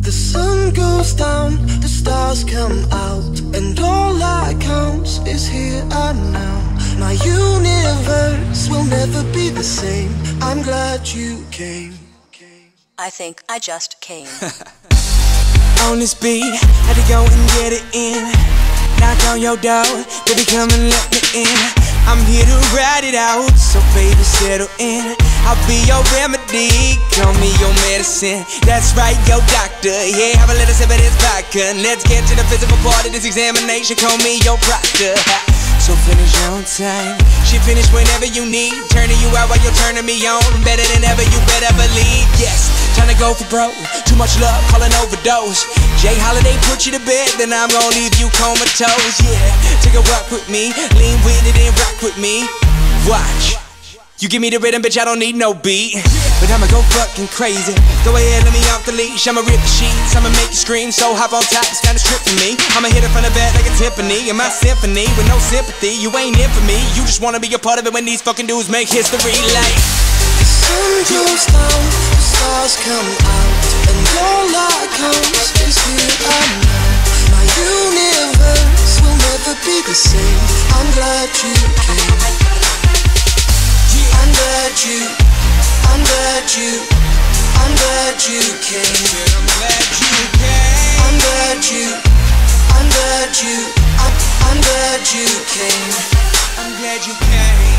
The sun goes down, the stars come out, and all that counts is here and now. My universe will never be the same. I'm glad you came. I think I just came. On this beat, had to go and get it in. Knock on your door, baby, come and let me in. I'm here to ride it out, so baby, settle in. I'll be your remedy, call me your medicine. That's right, your doctor, yeah, have a little sip of this vodka. Let's get to the physical part of this examination, call me your proctor. So finish on time, she finish whenever you need. Turning you out while you're turning me on. Better than ever, you better believe. Yes, trying to go for broke, too much love, call an overdose. Jay Holiday put you to bed, then I'm gonna leave you comatose. Yeah, take a walk with me, lean with it and rock with me. Watch, you give me the rhythm, bitch, I don't need no beat. But I'ma go fucking crazy. Go ahead, let me off the leash. I'ma rip the sheets, I'ma make you scream. So hop on top, it's kinda strip for me. I'ma hit it from the back like a Tiffany. In my symphony, with no sympathy, you ain't in for me. You just wanna be a part of it when these fucking dudes make history like. The sun goes down, the stars come out, and all that counts is here and now. My universe will never be the same. I'm glad you came. I'm glad you came. I'm glad you came. I'm glad you came.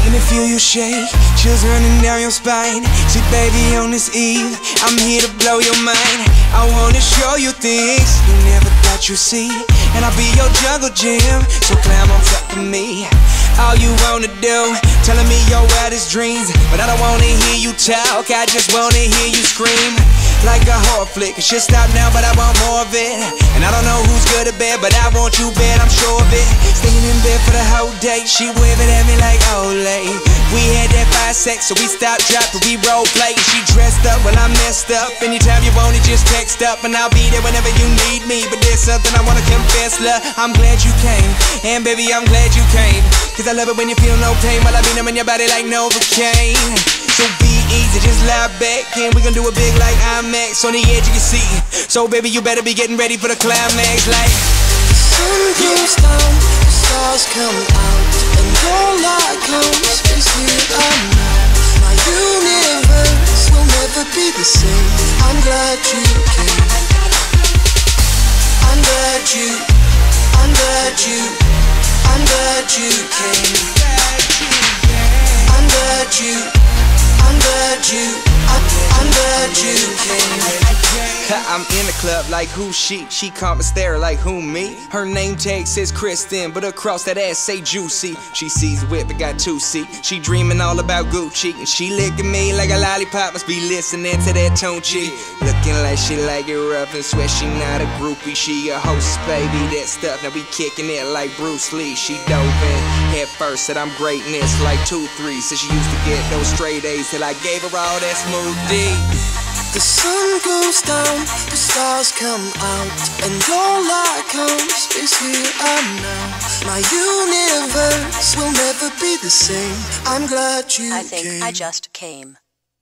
Let me feel you shake, chills running down your spine. See baby, on this eve, I'm here to blow your mind. I wanna show you things you never thought you'd see. And I'll be your jungle gym, so climb on top of me. All you wanna do, telling me your wildest dreams. But I don't wanna hear you talk, I just wanna hear you scream. Like a horror flick, it should stop now, but I want more of it. And I don't know who's good or bad, but I want you bad, I'm sure of it. Staying in bed for the whole day, she waving at me like Olay. We had that 5 sex, so we stopped, dropped, but we role play. She dressed up, well I'm messed up. Anytime you want it, just text up, and I'll be there whenever you need me. But there's something I wanna confess, love, I'm glad you came. And baby, I'm glad you came. Cause I love it when you feel no pain, while I be numbing your body like Novocaine. So be easy, just lie back, and we gon' do it big like IMAX. On the edge you can see, so baby you better be getting ready for the climax. Like the sun goes down, the stars come out, and all that counts is here and now. My universe will never be the same. I'm glad you came. I'm glad you came. I'm glad you came. I'm in the club like who she? She come and stare like who me? Her name tag says Kristen, but across that ass say Juicy. She sees whip, it got 2 seat. She dreaming all about Gucci, and she licking me like a lollipop. Must be listening to that Tunchi. Looking like she like it rough and swear she not a groupie. She a host, baby, that stuff. Now we kicking it like Bruce Lee. She dove in head first, said I'm greatness like 2-3. Said she used to get those straight A's till I gave her all that smooth D. The sun goes down, the stars come out, and all that counts is here and now. My universe will never be the same. I'm glad you came. I think I just came.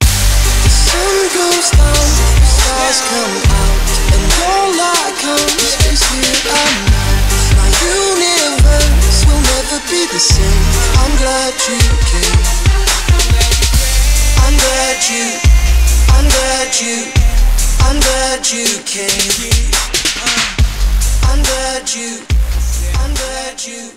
The sun goes down, the stars come out, and all that counts is here and now. My universe will never be the same. I'm glad you came. I'm glad you came. I'm glad you